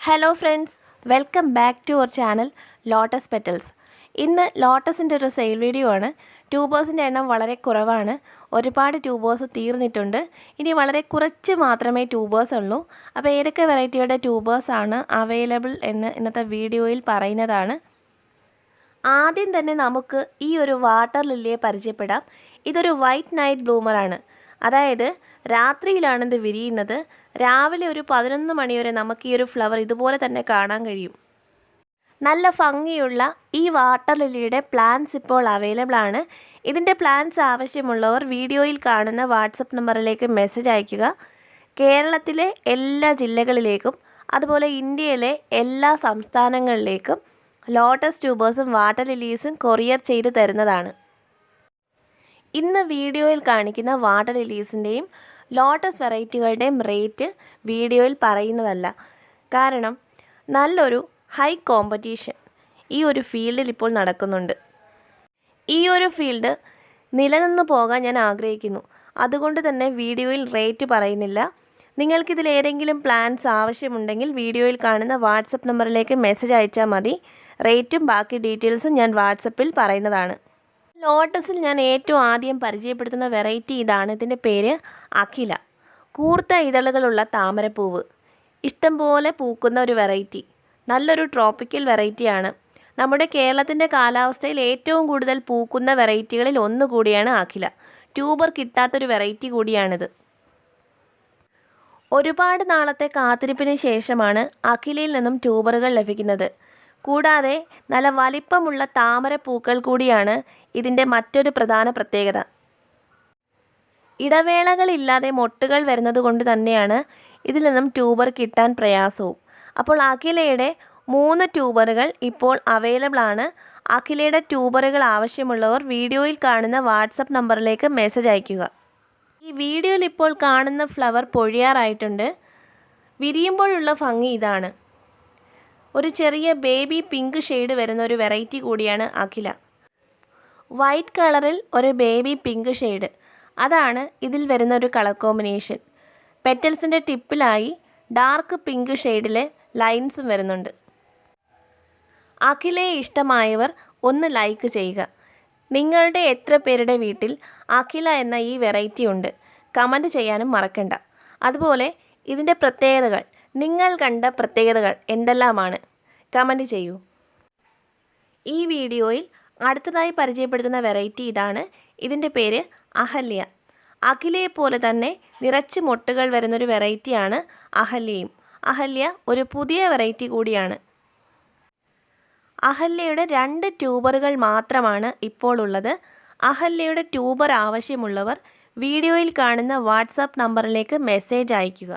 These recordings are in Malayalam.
Hello friends, welcome back to our channel lotus petals. ഇന്ന് ലോട്ടസിൻ്റെ ഒരു സെയിൽ വീഡിയോ ആണ്. ട്യൂബേഴ്സിൻ്റെ എണ്ണം വളരെ കുറവാണ്. ഒരുപാട് ട്യൂബേഴ്സ് തീർന്നിട്ടുണ്ട്. ഇനി വളരെ കുറച്ച് മാത്രമേ ട്യൂബേഴ്സ് ഉള്ളൂ. അപ്പോൾ ഏതൊക്കെ വെറൈറ്റിയുടെ ട്യൂബേഴ്സാണ് അവൈലബിൾ എന്ന് ഇന്നത്തെ വീഡിയോയിൽ പറയുന്നതാണ്. ആദ്യം തന്നെ നമുക്ക് ഈ ഒരു വാട്ടർ ലില്ലിയെ പരിചയപ്പെടാം. ഇതൊരു വൈറ്റ് നൈറ്റ് ബ്ലൂമറാണ്. അതായത് രാത്രിയിലാണ് ഇത് വിരിയുന്നത്. രാവിലെ ഒരു 11 മണി വരെ നമുക്ക് ഈ ഒരു ഫ്ലവർ ഇതുപോലെ തന്നെ കാണാൻ കഴിയും. നല്ല ഭംഗിയുള്ള ഈ വാട്ടർ ലില്ലിയുടെ പ്ലാന്റ്സ് ഇപ്പോൾ അവൈലബിൾ ആണ്. ഇതിൻ്റെ പ്ലാന്റ്സ് ആവശ്യമുള്ളവർ വീഡിയോയിൽ കാണുന്ന വാട്സപ്പ് നമ്പറിലേക്ക് മെസ്സേജ് അയയ്ക്കുക. കേരളത്തിലെ എല്ലാ ജില്ലകളിലേക്കും അതുപോലെ ഇന്ത്യയിലെ എല്ലാ സംസ്ഥാനങ്ങളിലേക്കും ലോട്ടസ് ട്യൂബേഴ്സും വാട്ടർ ലില്ലീസും കൊറിയർ ചെയ്ത് തരുന്നതാണ്. ഇന്ന് വീഡിയോയിൽ കാണിക്കുന്ന വാട്ടർ ലില്ലീസിൻ്റെയും ലോട്ടസ് വെറൈറ്റികളുടെയും റേറ്റ് വീഡിയോയിൽ പറയുന്നതല്ല. കാരണം നല്ലൊരു ഹൈ കോമ്പറ്റീഷൻ ഈ ഒരു ഫീൽഡിൽ ഇപ്പോൾ നടക്കുന്നുണ്ട്. ഈ ഒരു ഫീൽഡ് നിലനിന്ന് പോകാൻ ഞാൻ ആഗ്രഹിക്കുന്നു. അതുകൊണ്ട് തന്നെ വീഡിയോയിൽ റേറ്റ് പറയുന്നില്ല. നിങ്ങൾക്കിതിൽ ഏതെങ്കിലും പ്ലാൻസ് ആവശ്യമുണ്ടെങ്കിൽ വീഡിയോയിൽ കാണുന്ന വാട്സപ്പ് നമ്പറിലേക്ക് മെസ്സേജ് അയച്ചാൽ മതി. റേറ്റും ബാക്കി ഡീറ്റെയിൽസും ഞാൻ വാട്സപ്പിൽ പറയുന്നതാണ്. ലോട്ടസിൽ ഞാൻ ഏറ്റവും ആദ്യം പരിചയപ്പെടുത്തുന്ന വെറൈറ്റി ഇതാണ്. ഇതിൻ്റെ പേര് അഖില. കൂർത്ത ഇതളുകളുള്ള താമരപ്പൂവ്, ഇഷ്ടംപോലെ പൂക്കുന്ന ഒരു വെറൈറ്റി. നല്ലൊരു ട്രോപ്പിക്കൽ വെറൈറ്റിയാണ്. നമ്മുടെ കേരളത്തിൻ്റെ കാലാവസ്ഥയിൽ ഏറ്റവും കൂടുതൽ പൂക്കുന്ന വെറൈറ്റികളിൽ ഒന്നുകൂടിയാണ് അഖില. ട്യൂബർ കിട്ടാത്തൊരു വെറൈറ്റി കൂടിയാണിത്. ഒരുപാട് നാളത്തെ കാത്തിരിപ്പിന് ശേഷമാണ് അഖിലയിൽ നിന്നും ട്യൂബറുകൾ ലഭിക്കുന്നത്. കൂടാതെ നല്ല വലിപ്പമുള്ള താമരപ്പൂക്കൾ കൂടിയാണ് ഇതിൻ്റെ മറ്റൊരു പ്രധാന പ്രത്യേകത. ഇടവേളകളില്ലാതെ മൊട്ടുകൾ വരുന്നത് കൊണ്ട് തന്നെയാണ് ഇതിൽ നിന്നും ട്യൂബർ കിട്ടാൻ പ്രയാസവും. അപ്പോൾ അഖിലയുടെ 3 ട്യൂബറുകൾ ഇപ്പോൾ അവൈലബിൾ ആണ്. അഖിലയുടെ ട്യൂബറുകൾ ആവശ്യമുള്ളവർ വീഡിയോയിൽ കാണുന്ന വാട്സപ്പ് നമ്പറിലേക്ക് മെസ്സേജ് അയയ്ക്കുക. ഈ വീഡിയോയിൽ ഇപ്പോൾ കാണുന്ന ഫ്ലവർ പൊഴിയാറായിട്ടുണ്ട്. വിരിയുമ്പോഴുള്ള ഭംഗി ഇതാണ്. ഒരു ചെറിയ ബേബി പിങ്ക് ഷെയ്ഡ് വരുന്ന ഒരു വെറൈറ്റി കൂടിയാണ് അഖില. വൈറ്റ് കളറിൽ ഒരു ബേബി പിങ്ക് ഷെയ്ഡ്, അതാണ് ഇതിൽ വരുന്ന ഒരു കളർ കോമ്പിനേഷൻ. പെറ്റൽസിൻ്റെ ടിപ്പിലായി ഡാർക്ക് പിങ്ക് ഷെയ്ഡിലെ ലൈൻസും വരുന്നുണ്ട്. അഖിലയെ ഇഷ്ടമായവർ ഒന്ന് ലൈക്ക് ചെയ്യുക. നിങ്ങളുടെ എത്ര പേരുടെ വീട്ടിൽ അഖില എന്ന ഈ വെറൈറ്റി ഉണ്ട്? കമൻറ്റ് ചെയ്യാനും മറക്കണ്ട. അതുപോലെ ഇതിൻ്റെ പ്രത്യേകതകൾ, നിങ്ങൾ കണ്ട പ്രത്യേകതകൾ എന്തെല്ലാമാണ്? കമൻറ്റ് ചെയ്യൂ. ഈ വീഡിയോയിൽ അടുത്തതായി പരിചയപ്പെടുത്തുന്ന വെറൈറ്റി ഇതാണ്. ഇതിൻ്റെ പേര് അഹല്യ. അഖിലയെ പോലെ തന്നെ നിറച്ച് മൊട്ടുകൾ വരുന്നൊരു വെറൈറ്റിയാണ് അഹല്യയും. അഹല്യ ഒരു പുതിയ വെറൈറ്റി കൂടിയാണ്. അഹല്യയുടെ 2 ട്യൂബറുകൾ മാത്രമാണ് ഇപ്പോൾ ഉള്ളത്. അഹല്യയുടെ ട്യൂബർ ആവശ്യമുള്ളവർ വീഡിയോയിൽ കാണുന്ന വാട്സാപ്പ് നമ്പറിലേക്ക് മെസ്സേജ് അയയ്ക്കുക.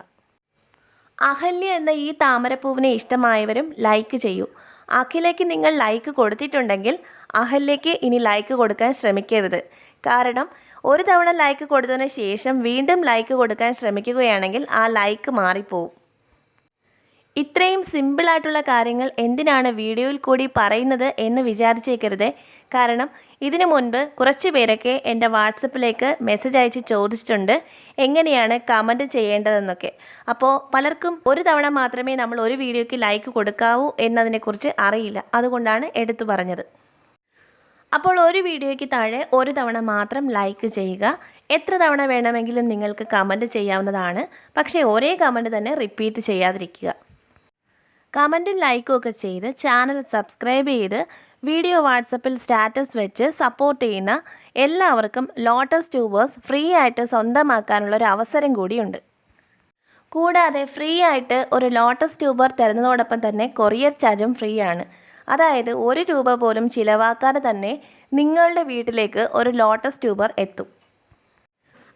അഹല്യ എന്ന ഈ താമരപ്പൂവിനെ ഇഷ്ടമായവരും ലൈക്ക് ചെയ്യൂ. അഖിലയ്ക്ക് നിങ്ങൾ ലൈക്ക് കൊടുത്തിട്ടുണ്ടെങ്കിൽ അഹല്യയ്ക്ക് ഇനി ലൈക്ക് കൊടുക്കാൻ ശ്രമിക്കരുത്. കാരണം ഒരു തവണ ലൈക്ക് കൊടുത്തതിന് ശേഷം വീണ്ടും ലൈക്ക് കൊടുക്കാൻ ശ്രമിക്കുകയാണെങ്കിൽ ആ ലൈക്ക് മാറിപ്പോവും. ഇത്രയും സിമ്പിളായിട്ടുള്ള കാര്യങ്ങൾ എന്തിനാണ് വീഡിയോയിൽ കൂടി പറയുന്നത് എന്ന് വിചാരിച്ചേക്കരുത്. കാരണം ഇതിനു മുൻപ് കുറച്ച് പേരൊക്കെ എൻ്റെ വാട്സപ്പിലേക്ക് മെസ്സേജ് അയച്ച് ചോദിച്ചിട്ടുണ്ട് എങ്ങനെയാണ് കമൻറ്റ് ചെയ്യേണ്ടതെന്നൊക്കെ. അപ്പോൾ പലർക്കും ഒരു തവണ മാത്രമേ നമ്മൾ ഒരു വീഡിയോയ്ക്ക് ലൈക്ക് കൊടുക്കാവൂ എന്നതിനെക്കുറിച്ച് അറിയില്ല. അതുകൊണ്ടാണ് എടുത്തു പറഞ്ഞത്. അപ്പോൾ ഒരു വീഡിയോയ്ക്ക് താഴെ ഒരു തവണ മാത്രം ലൈക്ക് ചെയ്യുക. എത്ര തവണ വേണമെങ്കിലും നിങ്ങൾക്ക് കമൻറ്റ് ചെയ്യാവുന്നതാണ്. പക്ഷേ ഒരേ കമൻറ്റ് തന്നെ റിപ്പീറ്റ് ചെയ്യാതിരിക്കുക. കമൻറ്റും ലൈക്കും ഒക്കെ ചെയ്ത് ചാനൽ സബ്സ്ക്രൈബ് ചെയ്ത് വീഡിയോ വാട്സപ്പിൽ സ്റ്റാറ്റസ് വെച്ച് സപ്പോർട്ട് ചെയ്യുന്ന എല്ലാവർക്കും ലോട്ടസ് ട്യൂബേഴ്സ് ഫ്രീ ആയിട്ട് സ്വന്തമാക്കാനുള്ളൊരു അവസരം കൂടിയുണ്ട്. കൂടാതെ ഫ്രീ ആയിട്ട് ഒരു ലോട്ടസ് ട്യൂബർ തരുന്നതോടൊപ്പം തന്നെ കൊറിയർ ചാർജും ഫ്രീ ആണ്. അതായത് 1 രൂപ പോലും ചിലവാക്കാതെ തന്നെ നിങ്ങളുടെ വീട്ടിലേക്ക് ഒരു ലോട്ടസ് ട്യൂബർ എത്തും.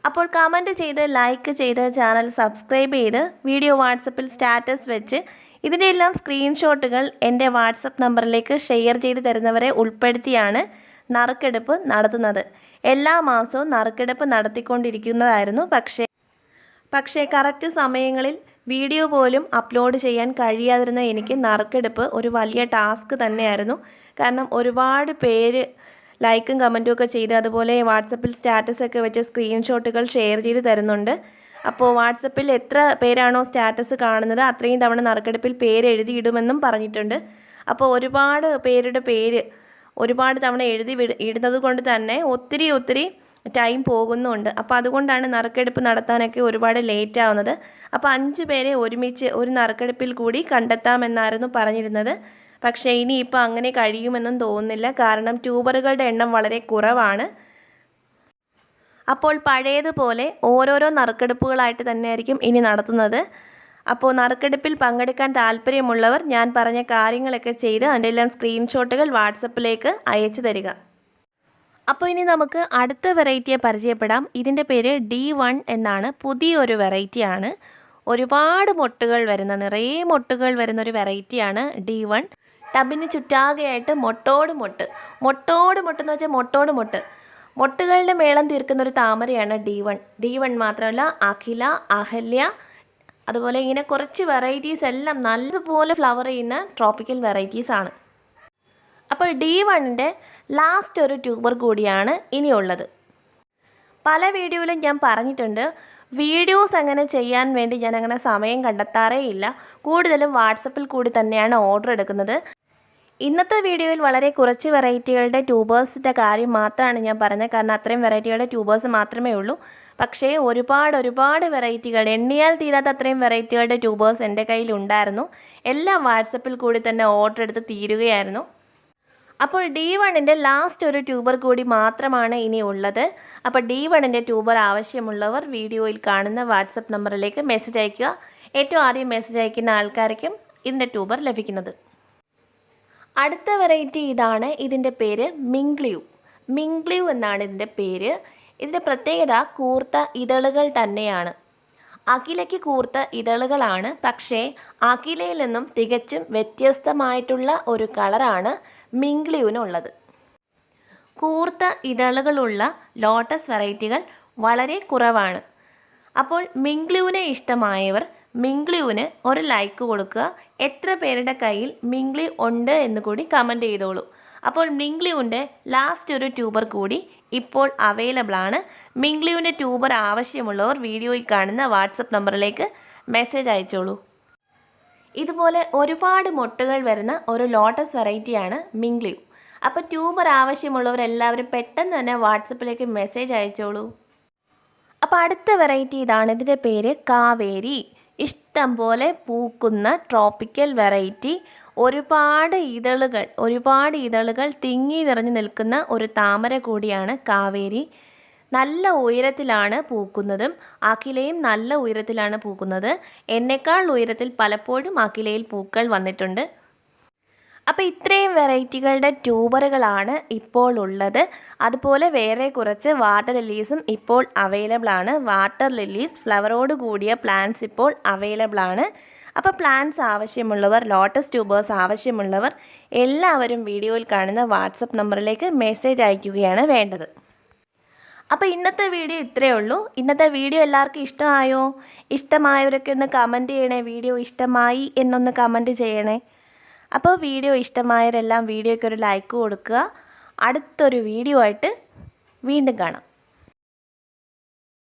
അപ്പോൾ കമൻറ്റ് ചെയ്ത് ലൈക്ക് ചെയ്ത് ചാനൽ സബ്സ്ക്രൈബ് ചെയ്ത് വീഡിയോ വാട്സപ്പിൽ സ്റ്റാറ്റസ് വെച്ച് ഇതിൻ്റെ എല്ലാം സ്ക്രീൻഷോട്ടുകൾ എൻ്റെ വാട്സപ്പ് നമ്പറിലേക്ക് ഷെയർ ചെയ്ത് തരുന്നവരെ ഉൾപ്പെടുത്തിയാണ് നറുക്കെടുപ്പ് നടത്തുന്നത്. എല്ലാ മാസവും നറുക്കെടുപ്പ് നടത്തിക്കൊണ്ടിരിക്കുന്നതായിരുന്നു. പക്ഷേ കറക്റ്റ് സമയങ്ങളിൽ വീഡിയോ പോലും അപ്ലോഡ് ചെയ്യാൻ കഴിയാതിരുന്ന എനിക്ക് നറുക്കെടുപ്പ് ഒരു വലിയ ടാസ്ക് തന്നെയായിരുന്നു. കാരണം ഒരുപാട് പേര് ലൈക്കും കമൻറ്റും ഒക്കെ ചെയ്ത് അതുപോലെ വാട്സപ്പിൽ സ്റ്റാറ്റസൊക്കെ വെച്ച് സ്ക്രീൻഷോട്ടുകൾ ഷെയർ ചെയ്ത് തരുന്നുണ്ട്. അപ്പോൾ വാട്സപ്പിൽ എത്ര പേരാണോ സ്റ്റാറ്റസ് കാണുന്നത് അത്രയും തവണ നറുക്കെടുപ്പിൽ പേര് എഴുതിയിടുമെന്നും പറഞ്ഞിട്ടുണ്ട്. അപ്പോൾ ഒരുപാട് പേരുടെ പേര് ഒരുപാട് തവണ ഇടുന്നത് കൊണ്ട് തന്നെ ഒത്തിരി ടൈം പോകുന്നുണ്ട്. അപ്പോൾ അതുകൊണ്ടാണ് നറുക്കെടുപ്പ് നടത്താനൊക്കെ ഒരുപാട് ലേറ്റ് ആവുന്നത്. അപ്പോൾ 5 പേരെ ഒരുമിച്ച് ഒരു നറുക്കെടുപ്പിൽ കൂടി കണ്ടെത്താമെന്നായിരുന്നു പറഞ്ഞിരുന്നത്. പക്ഷേ ഇനിയിപ്പോൾ അങ്ങനെ കഴിയുമെന്നും തോന്നുന്നില്ല. കാരണം ട്യൂബറുകളുടെ എണ്ണം വളരെ കുറവാണ്. അപ്പോൾ പഴയതുപോലെ ഓരോരോ നറുക്കെടുപ്പുകളായിട്ട് തന്നെയായിരിക്കും ഇനി നടത്തുന്നത്. അപ്പോൾ നറുക്കെടുപ്പിൽ പങ്കെടുക്കാൻ താല്പര്യമുള്ളവർ ഞാൻ പറഞ്ഞ കാര്യങ്ങളൊക്കെ ചെയ്ത് അതിൻ്റെ എല്ലാം സ്ക്രീൻഷോട്ടുകൾ വാട്സപ്പിലേക്ക് അയച്ചു തരിക. അപ്പോൾ ഇനി നമുക്ക് അടുത്ത വെറൈറ്റിയെ പരിചയപ്പെടാം. ഇതിൻ്റെ പേര് D1 എന്നാണ്. പുതിയൊരു വെറൈറ്റിയാണ്. ഒരുപാട് മൊട്ടുകൾ വരുന്ന നിറയെ മൊട്ടുകൾ വരുന്നൊരു വെറൈറ്റിയാണ് D1. ടബിന് ചുറ്റാകെയായിട്ട് മൊട്ടോട് മൊട്ട് എന്ന് വെച്ചാൽ മൊട്ടോട് മൊട്ട് മൊട്ടുകളുടെ മേളം തീർക്കുന്ന ഒരു താമരയാണ് D1. D1 മാത്രമല്ല അഖില, അഹല്യ, അതുപോലെ ഇങ്ങനെ കുറച്ച് വെറൈറ്റീസ് എല്ലാം നല്ലതുപോലെ ഫ്ലവർ ചെയ്യുന്ന ട്രോപ്പിക്കൽ വെറൈറ്റീസാണ്. അപ്പോൾ D1ൻ്റെ ലാസ്റ്റ് ഒരു ട്യൂബർ കൂടിയാണ് ഇനിയുള്ളത്. പല വീഡിയോയിലും ഞാൻ പറഞ്ഞിട്ടുണ്ട്, വീഡിയോസ് അങ്ങനെ ചെയ്യാൻ വേണ്ടി ഞാൻ അങ്ങനെ സമയം കണ്ടെത്താറേ ഇല്ല. കൂടുതലും വാട്സപ്പിൽ കൂടി തന്നെയാണ് ഓർഡർ എടുക്കുന്നത്. ഇന്നത്തെ വീഡിയോയിൽ വളരെ കുറച്ച് വെറൈറ്റികളുടെ ട്യൂബേഴ്സിൻ്റെ കാര്യം മാത്രമാണ് ഞാൻ പറഞ്ഞത്. കാരണം അത്രയും വെറൈറ്റികളുടെ ട്യൂബേഴ്സ് മാത്രമേ ഉള്ളൂ. പക്ഷേ ഒരുപാട് വെറൈറ്റികൾ, എണ്ണിയാൽ തീരാത്ത അത്രയും വെറൈറ്റികളുടെ ട്യൂബേഴ്സ് എൻ്റെ കയ്യിൽ ഉണ്ടായിരുന്നു. എല്ലാം വാട്സപ്പിൽ കൂടി തന്നെ ഓർഡർ എടുത്ത് തീരുകയായിരുന്നു. അപ്പോൾ D1ൻ്റെ ലാസ്റ്റ് ഒരു ട്യൂബർ കൂടി മാത്രമാണ് ഇനി ഉള്ളത്. അപ്പോൾ D1ൻ്റെ ട്യൂബർ ആവശ്യമുള്ളവർ വീഡിയോയിൽ കാണുന്ന വാട്സപ്പ് നമ്പറിലേക്ക് മെസ്സേജ് അയയ്ക്കുക. ഏറ്റവും ആദ്യം മെസ്സേജ് അയക്കുന്ന ആൾക്കാർക്കും ഇതിൻ്റെ ട്യൂബർ ലഭിക്കുന്നത്. അടുത്ത വെറൈറ്റി ഇതാണ്. ഇതിൻ്റെ പേര് മിംഗ്ലിയു എന്നാണ് ഇതിൻ്റെ പേര്. ഇതിൻ്റെ പ്രത്യേകത കൂർത്ത ഇതളുകൾ തന്നെയാണ്. അഖിലയ്ക്ക് കൂർത്ത ഇതളുകളാണ്. പക്ഷേ അഖിലയിൽ നിന്നും തികച്ചും വ്യത്യസ്തമായിട്ടുള്ള ഒരു കളറാണ് മിംഗ്ലിയുവിനുള്ളത്. കൂർത്ത ഇതളുകളുള്ള ലോട്ടസ് വെറൈറ്റികൾ വളരെ കുറവാണ്. അപ്പോൾ മിംഗ്ലിയുവിനെ ഇഷ്ടമായവർ മിംഗ്ലിയുവിന് ഒരു ലൈക്ക് കൊടുക്കുക. എത്ര പേരുടെ കയ്യിൽ മിംഗ്ലി ഉണ്ട് എന്ന് കൂടി കമൻറ്റ് ചെയ്തോളൂ. അപ്പോൾ മിംഗ്ലിയുവിൻ്റെ ലാസ്റ്റ് ഒരു ട്യൂബർ കൂടി ഇപ്പോൾ അവൈലബിൾ ആണ്. മിംഗ്ലിയുവിൻ്റെ ട്യൂബർ ആവശ്യമുള്ളവർ വീഡിയോയിൽ കാണുന്ന വാട്സപ്പ് നമ്പറിലേക്ക് മെസ്സേജ് അയച്ചോളൂ. ഇതുപോലെ ഒരുപാട് മൊട്ടുകൾ വരുന്ന ഒരു ലോട്ടസ് വെറൈറ്റിയാണ് മിംഗ്ലിയു. അപ്പോൾ ട്യൂബർ ആവശ്യമുള്ളവരെല്ലാവരും പെട്ടെന്ന് തന്നെ വാട്സപ്പിലേക്ക് മെസ്സേജ് അയച്ചോളൂ. അപ്പോൾ അടുത്ത വെറൈറ്റി ഇതാണ്. ഇതിൻ്റെ പേര് കാവേരി. ഇഷ്ടം പോലെ പൂക്കുന്ന ട്രോപ്പിക്കൽ വെറൈറ്റി. ഒരുപാട് ഇതളുകൾ തിങ്ങി നിറഞ്ഞു നിൽക്കുന്ന ഒരു താമര കൂടിയാണ് കാവേരി. നല്ല ഉയരത്തിലാണ് പൂക്കുന്നതും. അഖിലയും നല്ല ഉയരത്തിലാണ് പൂക്കുന്നത്. എന്നേക്കാൾ ഉയരത്തിൽ പലപ്പോഴും അഖിലയിൽ പൂക്കൾ വന്നിട്ടുണ്ട്. അപ്പോൾ ഇത്രയും വെറൈറ്റികളുടെ ട്യൂബറുകളാണ് ഇപ്പോൾ ഉള്ളത്. അതുപോലെ വേറെ കുറച്ച് വാട്ടർ ലില്ലീസും ഇപ്പോൾ അവൈലബിൾ ആണ്. വാട്ടർ ലില്ലീസ് ഫ്ലവറോട് കൂടിയ പ്ലാന്റ്സ് ഇപ്പോൾ അവൈലബിൾ ആണ്. അപ്പോൾ പ്ലാന്റ്സ് ആവശ്യമുള്ളവർ, ലോട്ടസ് ട്യൂബേഴ്സ് ആവശ്യമുള്ളവർ എല്ലാവരും വീഡിയോയിൽ കാണുന്ന വാട്സപ്പ് നമ്പറിലേക്ക് മെസ്സേജ് അയക്കുകയാണ് വേണ്ടത്. അപ്പോൾ ഇന്നത്തെ വീഡിയോ ഇത്രയേ ഉള്ളൂ. ഇന്നത്തെ വീഡിയോ എല്ലാവർക്കും ഇഷ്ടമായോ? ഇഷ്ടമായവരൊക്കെ ഒന്ന് കമൻറ്റ് ചെയ്യണേ. വീഡിയോ ഇഷ്ടമായി എന്നൊന്ന് കമൻറ്റ് ചെയ്യണേ. അപ്പോൾ വീഡിയോ ഇഷ്ടമായവരെല്ലാം വീഡിയോയ്ക്ക് ഒരു ലൈക്ക് കൊടുക്കുക. അടുത്തൊരു വീഡിയോ ആയിട്ട് വീണ്ടും കാണാം.